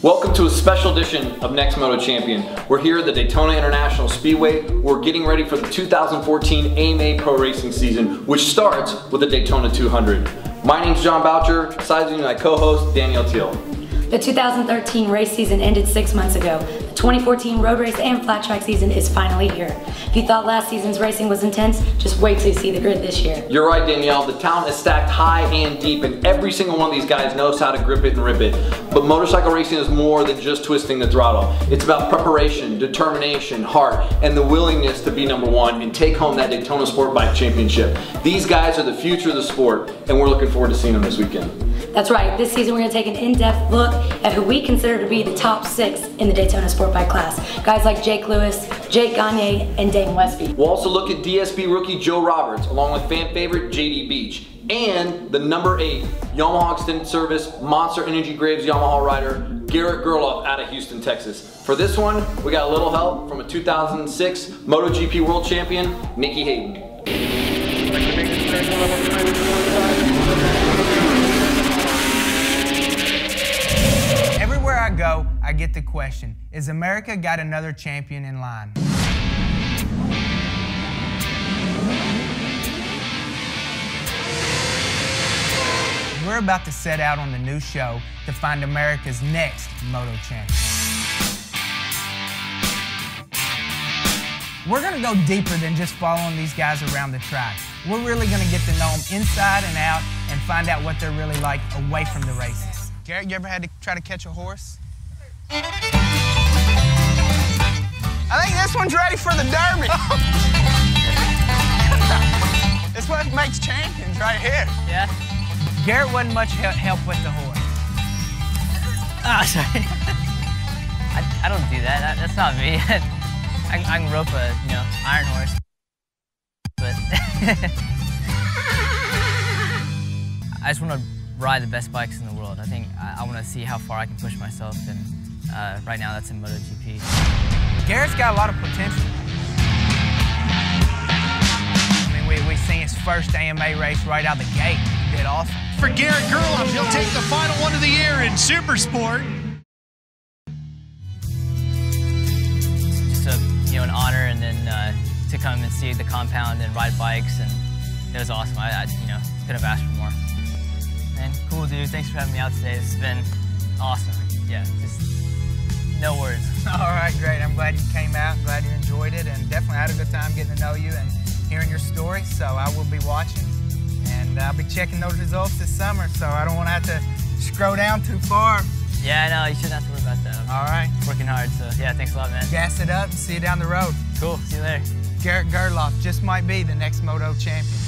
Welcome to a special edition of Next Moto Champion. We're here at the Daytona International Speedway. We're getting ready for the 2014 AMA Pro Racing season, which starts with the Daytona 200. My name's John Boucher, side with my co-host Danielle Teal. The 2013 race season ended 6 months ago. The 2014 road race and flat track season is finally here. If you thought last season's racing was intense, just wait till you see the grid this year. You're right, Danielle. The talent is stacked high and deep, and every single one of these guys knows how to grip it and rip it. But motorcycle racing is more than just twisting the throttle. It's about preparation, determination, heart, and the willingness to be number one and take home that Daytona SportBike championship. These guys are the future of the sport, and we're looking forward to seeing them this weekend. That's right. This season we're going to take an in-depth look at who we consider to be the top 6 in the Daytona SportBike class. Guys like Jake Lewis, Jake Gagne, and Dane Westby. We'll also look at DSP rookie Joe Roberts, along with fan favorite JD Beach, and the number 8 Yamaha Extended Service Monster Energy Graves Yamaha rider Garrett Gerloff out of Houston, Texas. For this one, we got a little help from a 2006 MotoGP World Champion, Nicky Hayden. Everywhere I go, I get the question, is America got another champion in line? We're about to set out on the new show to find America's next Moto Champion. We're going to go deeper than just following these guys around the track. We're really going to get to know them inside and out and find out what they're really like away from the races. Garrett, you ever had to try to catch a horse? I think this one's ready for the Derby. It's what makes champions right here. Yeah. Garrett wasn't much help with the horse. Oh, sorry. I don't do that. That's not me. I can rope a, iron horse. But I just want to ride the best bikes in the world. I think I want to see how far I can push myself, and right now that's in MotoGP. Garrett's got a lot of potential. I mean, we seen his first AMA race right out the gate. He did awesome. For Garrett Gerloff, he'll take the final one of the year in Super Sport. Just an honor, and then to come and see the compound and ride bikes, and it was awesome. I couldn't have asked for more. And cool, dude. Thanks for having me out today. This has been awesome. Yeah, just no words. All right, great. I'm glad you came out. Glad you enjoyed it, and definitely had a good time getting to know you and hearing your story. So I will be watching, and I'll be checking those results this summer. So I don't want to have to scroll down too far. Yeah, no, you shouldn't have to worry about that. All right. Working hard. So yeah, thanks a lot, man. Gas it up and see you down the road. Cool. See you later. Garrett Gerloff just might be the next Moto Champion.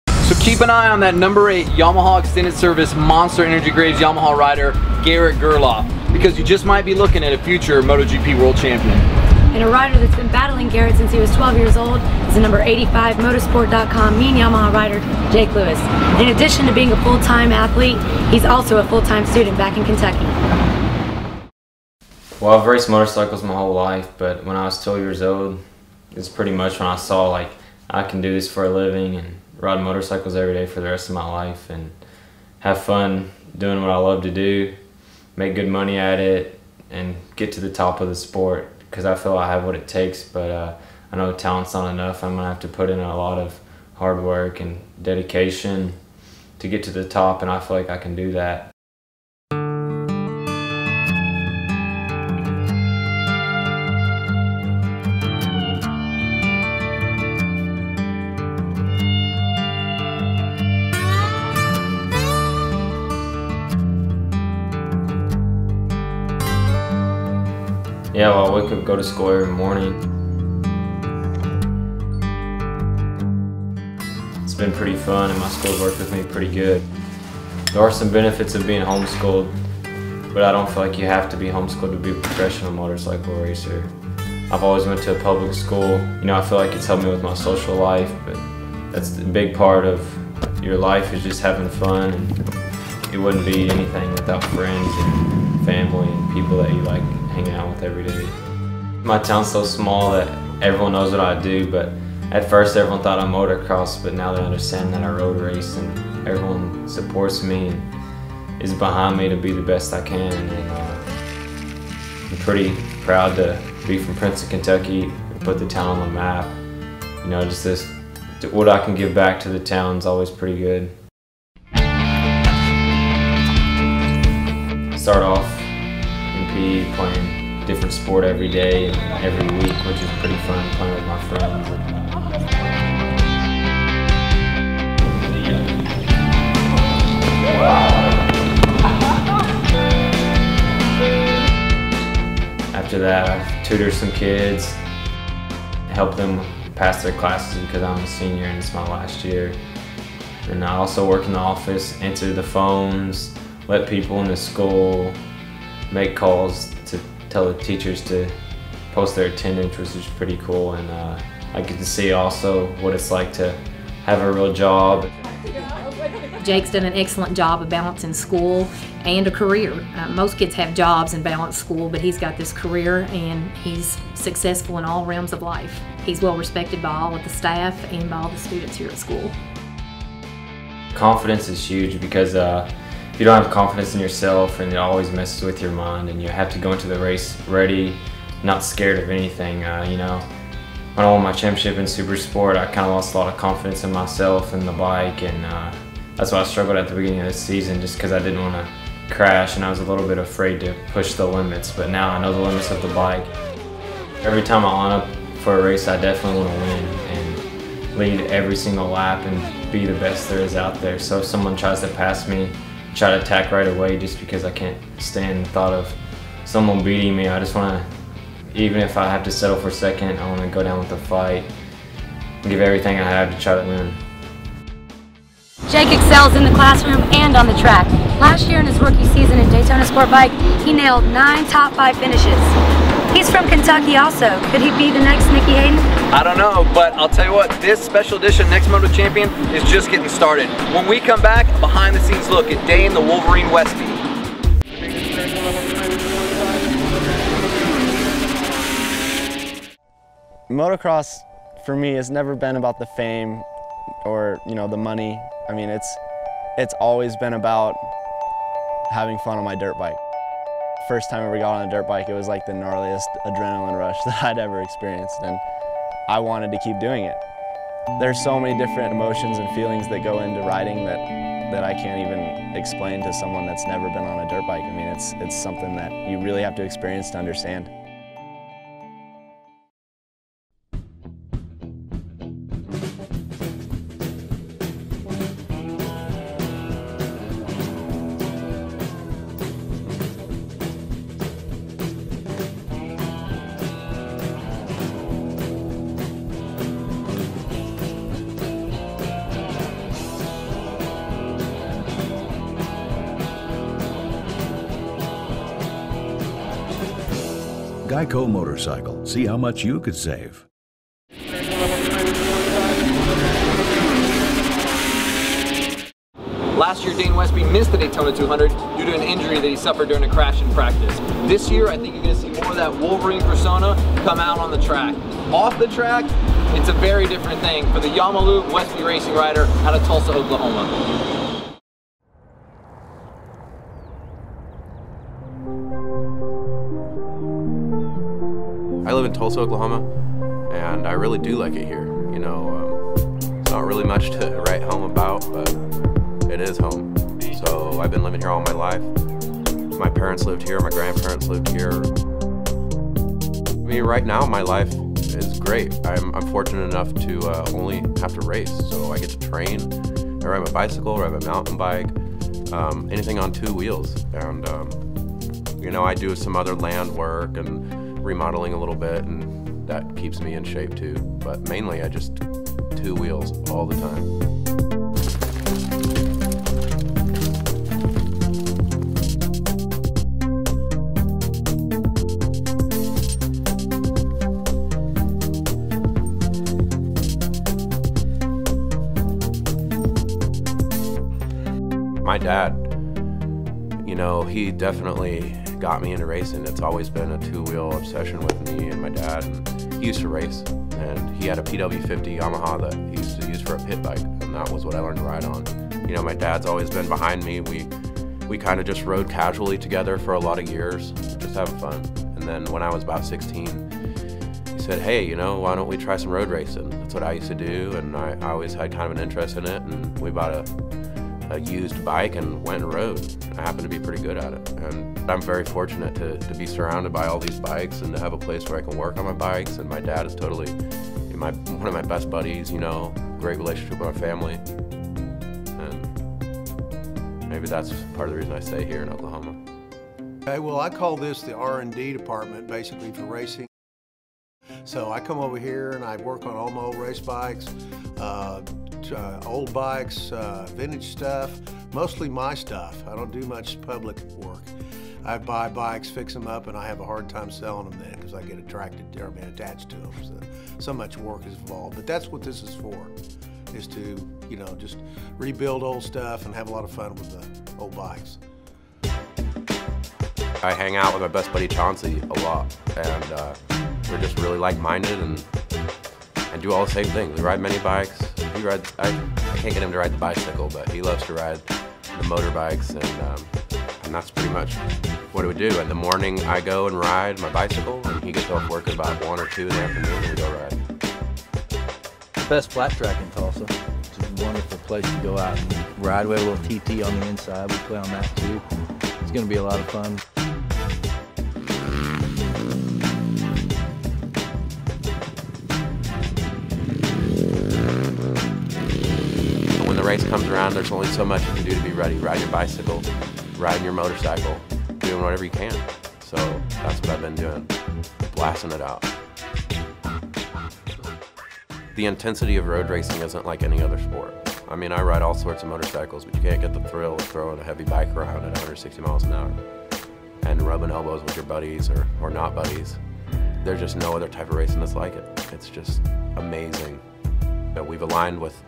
So keep an eye on that number 8 Yamaha Extended Service Monster Energy Graves Yamaha rider, Garrett Gerloff, because you just might be looking at a future MotoGP World Champion. And a rider that's been battling Garrett since he was 12 years old is the number 85 Motorsport.com mean Yamaha rider, Jake Lewis. In addition to being a full-time athlete, he's also a full-time student back in Kentucky. Well, I've raced motorcycles my whole life, but when I was 12 years old, it's pretty much when I saw like I can do this for a living and ride motorcycles every day for the rest of my life and have fun doing what I love to do, make good money at it, and get to the top of the sport, because I feel I have what it takes, but I know talent's not enough. I'm gonna have to put in a lot of hard work and dedication to get to the top, and I feel like I can do that. Yeah, well, I wake up, go to school every morning. It's been pretty fun, and my school's worked with me pretty good. There are some benefits of being homeschooled, but I don't feel like you have to be homeschooled to be a professional motorcycle racer. I've always went to a public school. You know, I feel like it's helped me with my social life, but that's a big part of your life is just having fun, and it wouldn't be anything without friends and family and people that you like hanging out with every day. My town's so small that everyone knows what I do, but at first everyone thought I motocross, but now they understand that I road race, and everyone supports me and is behind me to be the best I can. And I'm pretty proud to be from Princeton, Kentucky, and put the town on the map. You know, just this, what I can give back to the town is always pretty good. Start off in PE playing different sport every day and every week, which is pretty fun, playing with my friends. After that, I tutor some kids, help them pass their classes because I'm a senior and it's my last year. And I also work in the office, answer the phones, let people in the school make calls to tell the teachers to post their attendance, which is pretty cool. And I get to see also what it's like to have a real job. Jake's done an excellent job of balancing school and a career. Most kids have jobs and balance school, but he's got this career and he's successful in all realms of life. He's well respected by all of the staff and by all the students here at school. Confidence is huge because if you don't have confidence in yourself, and it always messes with your mind, and you have to go into the race ready, not scared of anything. You know, when I won my championship in Super Sport, I kind of lost a lot of confidence in myself and the bike, and that's why I struggled at the beginning of the season, just because I didn't want to crash and I was a little bit afraid to push the limits. But now I know the limits of the bike. Every time I line up for a race, I definitely want to win and lead every single lap and be the best there is out there. So if someone tries to pass me, try to attack right away just because I can't stand the thought of someone beating me. I just want to, even if I have to settle for second, I want to go down with the fight and give everything I have to try to win. Jake excels in the classroom and on the track. Last year in his rookie season in Daytona SportBike, he nailed 9 top 5 finishes. He's from Kentucky also. Could he be the next Nicky Hayden? I don't know, but I'll tell you what, this special edition Next Moto Champion is just getting started. When we come back, a behind the scenes look at Day in the Wolverine Westie. Motocross for me has never been about the fame or, you know, the money. I mean, it's always been about having fun on my dirt bike. First time I ever got on a dirt bike, it was like the gnarliest adrenaline rush that I'd ever experienced, and I wanted to keep doing it. There's so many different emotions and feelings that go into riding that I can't even explain to someone that's never been on a dirt bike. I mean, it's something that you really have to experience to understand. Geico Motorcycle. See how much you could save. Last year, Dane Westby missed the Daytona 200 due to an injury that he suffered during a crash in practice. This year, I think you're going to see more of that Wolverine persona come out on the track. Off the track, it's a very different thing for the Yamalu Westby racing rider out of Tulsa, Oklahoma. I live in Tulsa, Oklahoma, and I really do like it here. You know, it's not really much to write home about, but it is home. So I've been living here all my life. My parents lived here, my grandparents lived here. I mean, right now my life is great. I'm fortunate enough to only have to race, so I get to train. I ride my bicycle, ride my mountain bike, anything on 2 wheels. And, you know, I do some other land work and remodeling a little bit, and that keeps me in shape too. But mainly I just 2 wheels all the time. My dad, you know, he definitely got me into racing. It's always been a 2-wheel obsession with me and my dad. And he used to race, and he had a PW50 Yamaha that he used to use for a pit bike, and that was what I learned to ride on. You know, my dad's always been behind me. We kind of just rode casually together for a lot of years, just having fun. And then when I was about 16, he said, hey, you know, why don't we try some road racing? That's what I used to do, and I always had kind of an interest in it, and we bought a used bike and went and rode. I happen to be pretty good at it, and I'm very fortunate to be surrounded by all these bikes and to have a place where I can work on my bikes. And my dad is totally one of my best buddies, you know, great relationship with my family, and maybe that's part of the reason I stay here in Oklahoma. Okay, well, I call this the R&D department, basically, for racing. So I come over here and I work on all my old race bikes, old bikes, vintage stuff, mostly my stuff. I don't do much public work. I buy bikes, fix them up, and I have a hard time selling them then because I get attached to them. So much work is involved. But that's what this is for, is to, you know, just rebuild old stuff and have a lot of fun with the old bikes. I hang out with my best buddy Chauncey a lot, and we're just really like-minded and do all the same things. We ride many bikes. He rides, I can't get him to ride the bicycle, but he loves to ride the motorbikes, and that's pretty much what we do. In the morning, I go and ride my bicycle, and he gets off work at about 1 or 2 in the afternoon, and we go ride. The best flat track in Tulsa. It's a wonderful place to go out and ride. We have a little TT on the inside. We play on that too. It's going to be a lot of fun. When the race comes around, there's only so much you can do to be ready. Ride your bicycle, riding your motorcycle, doing whatever you can. So that's what I've been doing, blasting it out. The intensity of road racing isn't like any other sport. I mean, I ride all sorts of motorcycles, but you can't get the thrill of throwing a heavy bike around at 160 miles an hour and rubbing elbows with your buddies or not buddies. There's just no other type of racing that's like it. It's just amazing. We've aligned with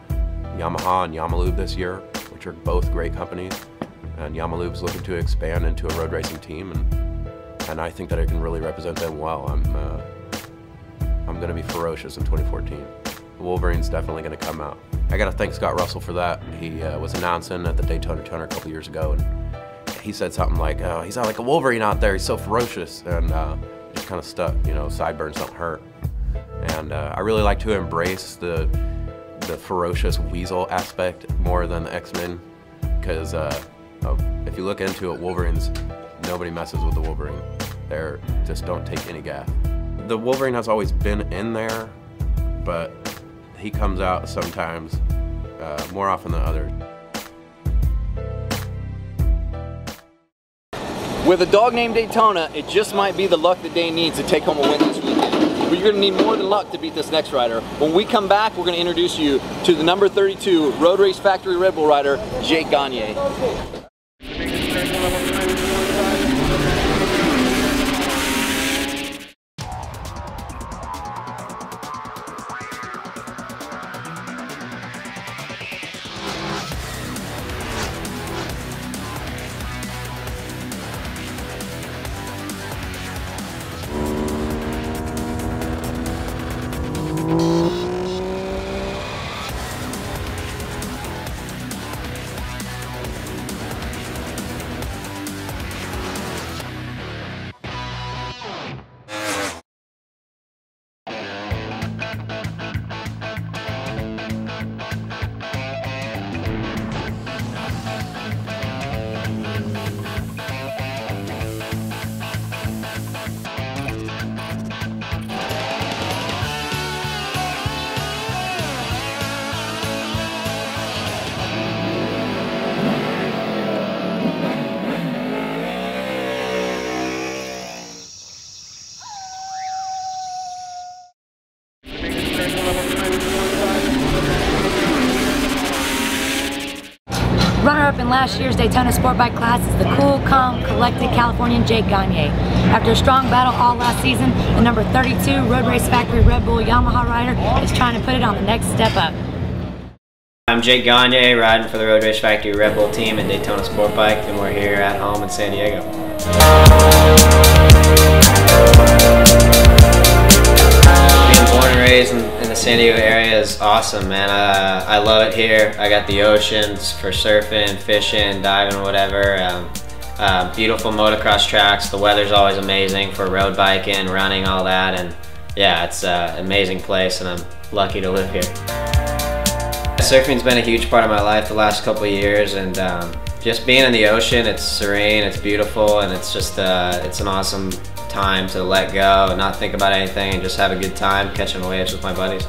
Yamaha and Yamalube this year, which are both great companies, and Yamalube's looking to expand into a road racing team, and I think that I can really represent them well. I'm going to be ferocious in 2014. The Wolverine's definitely going to come out. I got to thank Scott Russell for that. He was announcing at the Daytona a couple years ago, and he said something like, "Oh, he's not like a Wolverine out there. He's so ferocious," and it just kind of stuck. You know, sideburns don't hurt, and I really like to embrace the ferocious weasel aspect more than the X-Men, because if you look into it, Wolverines, nobody messes with the Wolverine. They're just don't take any gaff. The Wolverine has always been in there, but he comes out sometimes, more often than others. With a dog named Daytona, it just might be the luck that Dane needs to take home a win this weekend. But you're going to need more than luck to beat this next rider. When we come back, we're going to introduce you to the number 32 Road Race Factory Red Bull rider, Jake Gagne. in last year's Daytona SportBike class is the cool, calm, collected Californian Jake Gagne. After a strong battle all last season, the number 32 Road Race Factory Red Bull Yamaha rider is trying to put it on the next step up. I'm Jake Gagne, riding for the Road Race Factory Red Bull team at Daytona SportBike, and we're here at home in San Diego. Being born and raised in the San Diego area is awesome, man. I love it here. I got the oceans for surfing, fishing, diving, whatever. Beautiful motocross tracks. The weather's always amazing for road biking, running, all that, and yeah, it's an amazing place, and I'm lucky to live here. Surfing's been a huge part of my life the last couple of years, and just being in the ocean, it's serene, it's beautiful, and it's just it's an awesome time to let go and not think about anything and just have a good time catching waves with my buddies.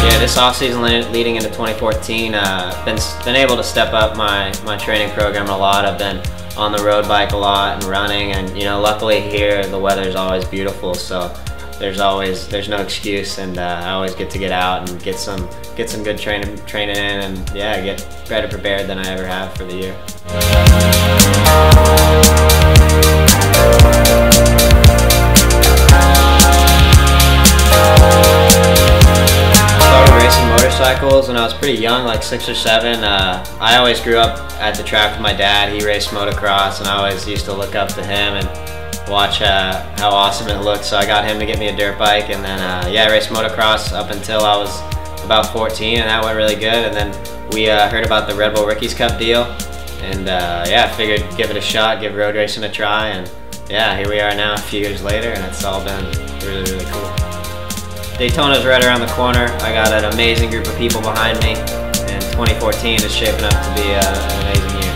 Yeah, this off-season leading into 2014, been able to step up my training program a lot. I've been on the road bike a lot and running, and you know, luckily here the weather is always beautiful, so there's no excuse, and I always get to get out and get some good training in, and yeah, get better prepared than I ever have for the year. Started racing motorcycles when I was pretty young, like 6 or 7. I always grew up at the track with my dad. He raced motocross, and I always used to look up to him and watch how awesome it looked, so I got him to get me a dirt bike, and then yeah, I raced motocross up until I was about 14, and that went really good. And then we heard about the Red Bull Rookies Cup deal, and yeah, I figured give it a shot, give road racing a try, and yeah, here we are now a few years later, and it's all been really, really cool. Daytona's right around the corner. I got an amazing group of people behind me, and 2014 is shaping up to be an amazing year.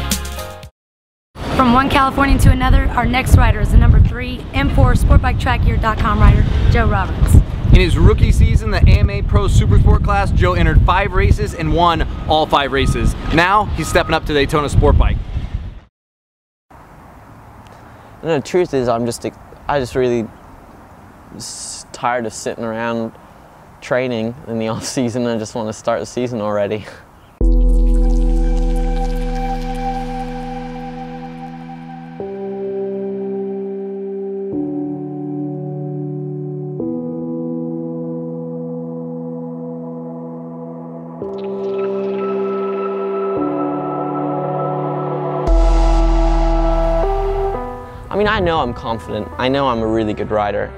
From one Californian to another, our next rider is the number 3 M4 SportBikeTrackGear.com rider, Joe Roberts. In his rookie season, the AMA Pro Supersport class, Joe entered 5 races and won all 5 races. Now, he's stepping up to Daytona SportBike. And the truth is, I just really tired of sitting around training in the off season. I just want to start the season already. I mean, I know I'm confident. I know I'm a really good rider,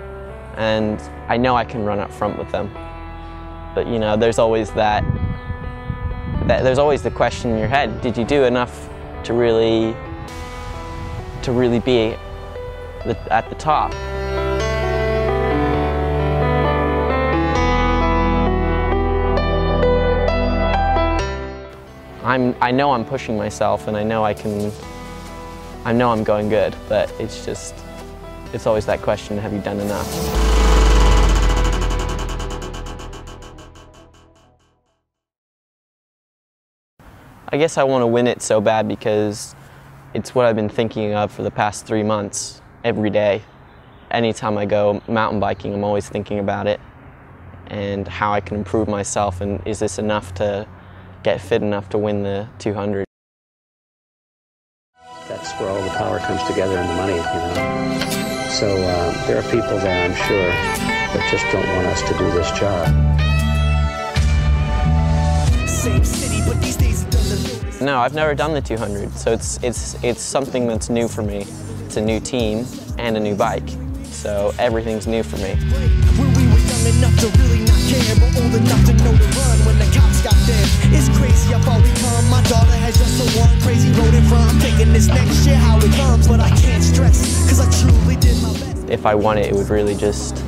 and I know I can run up front with them. But you know, there's always there's always the question in your head: did you do enough to really be at the top? I know I'm pushing myself, and I know I'm going good, but it's always that question, have you done enough? I guess I want to win it so bad because it's what I've been thinking of for the past 3 months, every day. Anytime I go mountain biking, I'm always thinking about it and how I can improve myself, and is this enough to get fit enough to win the 200? That's where all the power comes together and the money, you know. So there are people there, I'm sure, that just don't want us to do this job. No, I've never done the 200, so it's something that's new for me. It's a new team and a new bike, so everything's new for me. When we were young enough to really not care, but old enough to know to run when the cops got there. It's crazy how far we come. My daughter has just a one crazy road in front. I'm taking this next year how it comes, but I can't stress, cause I truly did my best. If I won it, it would really just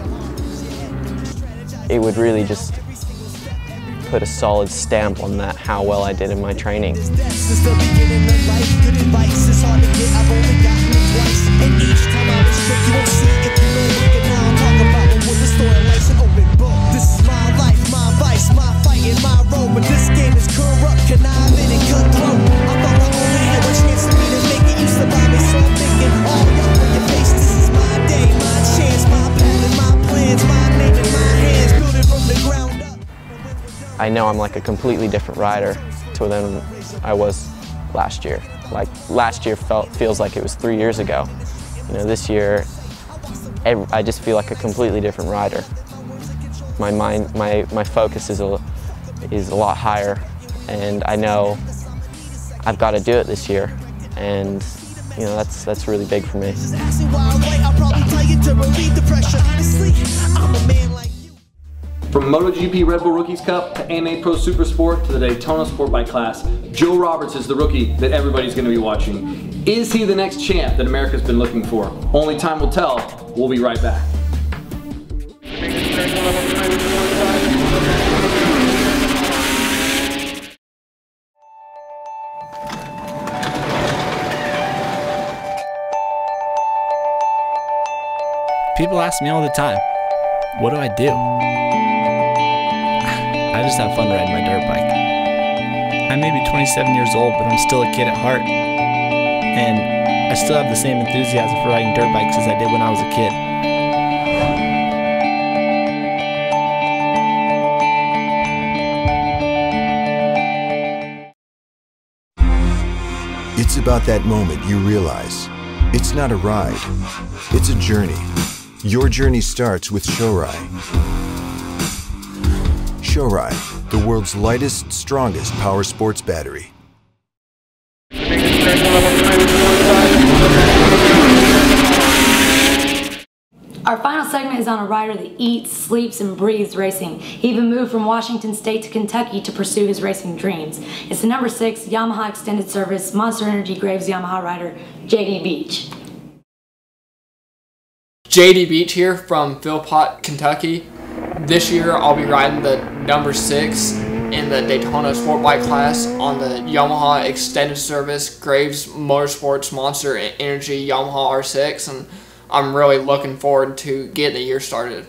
put a solid stamp on that, how well I did in my training. Since the beginning of life, good advice is hard to get. I've only gotten it twice, and each time I was strict, you won't see it if you don't look. And now I'm talking about when was the story life's an open book. This is my life, my vice, my fight, and my role. But this game is corrupt, conniving and cutthroat. I thought the only had a chance for me to make it used to buy me, so I'm thinking all y'all in your face. This is my day, my chance, my path and my plans, my name in my hands. know I'm like a completely different rider to than I was last year. Like last year feels like it was 3 years ago. You know, this year I just feel like a completely different rider. My mind, my focus is a lot higher, and I know I've got to do it this year, and you know that's really big for me. From MotoGP Red Bull Rookies Cup to AMA Pro Super Sport to the Daytona Sport Bike class, Joe Roberts is the rookie that everybody's going to be watching. Is he the next champ that America's been looking for? Only time will tell. We'll be right back. People ask me all the time, what do I do? I just have fun riding my dirt bike. I may be 27 years old, but I'm still a kid at heart. And I still have the same enthusiasm for riding dirt bikes as I did when I was a kid. It's about that moment you realize it's not a ride, it's a journey. Your journey starts with Shorai. Shorai, the world's lightest, strongest power sports battery. Our final segment is on a rider that eats, sleeps, and breathes racing. He even moved from Washington State to Kentucky to pursue his racing dreams. It's the number 6 Yamaha Extended Service Monster Energy Graves Yamaha rider, JD Beach. JD Beach here from Philpott, Kentucky. This year I'll be riding the number 6 in the Daytona Sport Bike class on the Yamaha Extended Service Graves Motorsports Monster Energy Yamaha R6, and I'm really looking forward to getting the year started.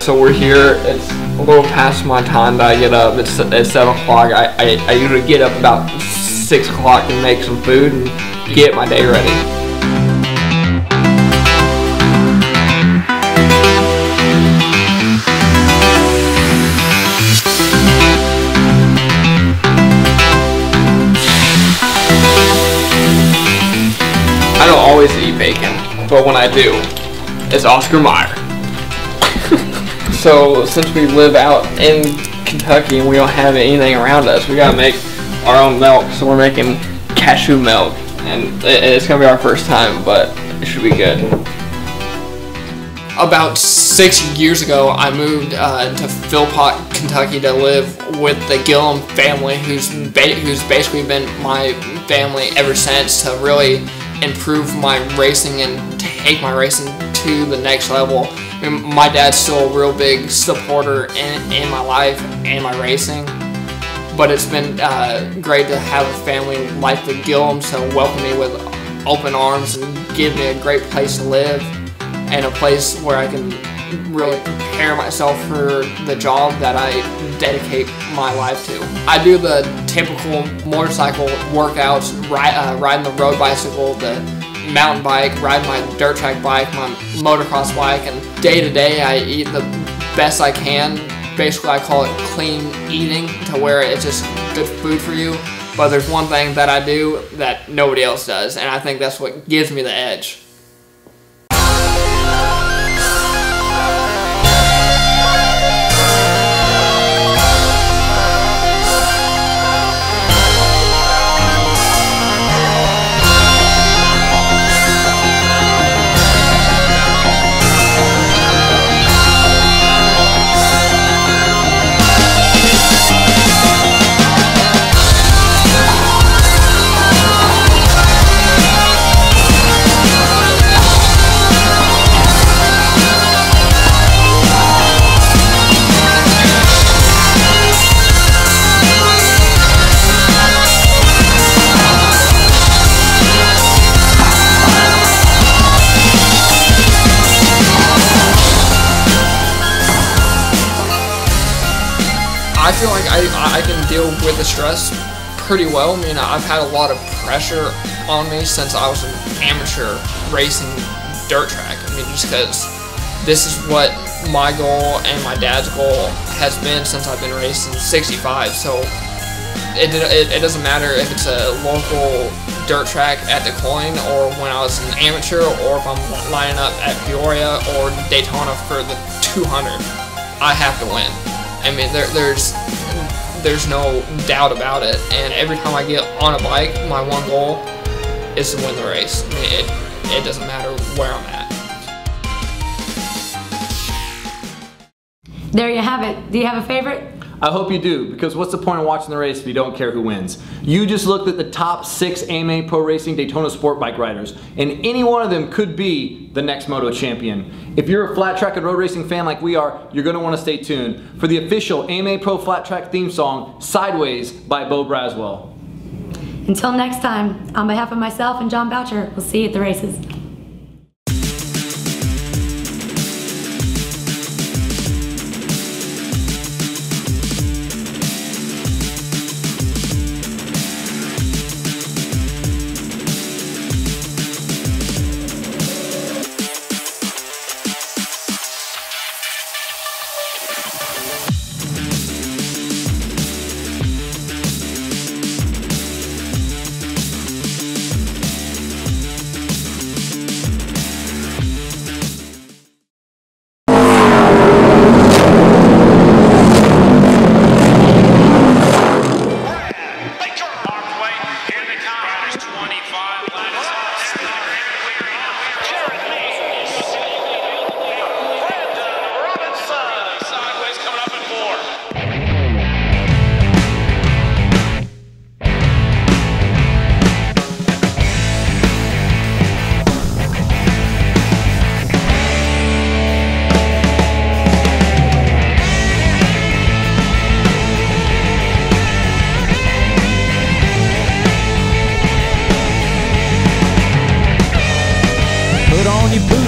So we're here. It's a little past my time that I get up. It's 7 o'clock. I usually get up about 6 o'clock and make some food and get my day ready. I don't always eat bacon, but when I do, it's Oscar Mayer. So since we live out in Kentucky and we don't have anything around us, we gotta make our own milk. So we're making cashew milk, and it's gonna be our first time, but it should be good. About 6 years ago, I moved to Philpott, Kentucky to live with the Gillum family, who's basically been my family ever since, to really improve my racing and take my racing to the next level. I mean, my dad's still a real big supporter in my life and my racing, but it's been great to have a family like the Gillums to welcome me with open arms and give me a great place to live and a place where I can really prepare myself for the job that I dedicate my life to. I do the typical motorcycle workouts, riding the road bicycle, the mountain bike, riding my dirt track bike, my motocross bike, and day to day I eat the best I can. Basically I call it clean eating, to where it's just good food for you. But there's one thing that I do that nobody else does, and I think that's what gives me the edge. I feel like I can deal with the stress pretty well. I mean, I've had a lot of pressure on me since I was an amateur racing dirt track. I mean, just because this is what my goal and my dad's goal has been since I've been racing 65. So it doesn't matter if it's a local dirt track at the Coin or when I was an amateur or if I'm lining up at Peoria or Daytona for the 200. I have to win. I mean, there's no doubt about it. And every time I get on a bike, my one goal is to win the race. I mean, it doesn't matter where I'm at. There you have it. Do you have a favorite? I hope you do, because what's the point of watching the race if you don't care who wins? You just looked at the top 6 AMA Pro Racing Daytona Sport Bike riders, and any one of them could be the next Moto Champion. If you're a flat track and road racing fan like we are, you're going to want to stay tuned for the official AMA Pro Flat Track theme song, Sideways by Bo Braswell. Until next time, on behalf of myself and John Boucher, we'll see you at the races.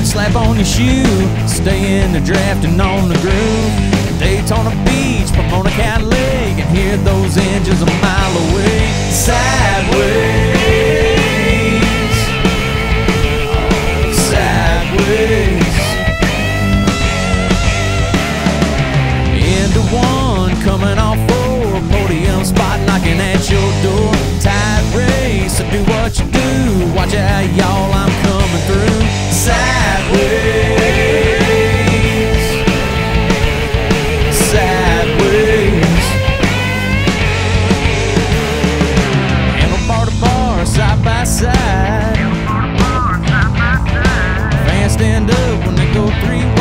Slap on your shoe, stay in the draft and on the groove. Daytona Beach, Pomona Cat Lake, and hear those engines a mile away. Sideways, sideways. Into one, coming off 4, podium spot knocking at your door. Tight race, so do what you do. Watch out, y'all, I'm coming through. Sideways, sideways. Handlebar to bar, side by side. Fans stand up when they go 3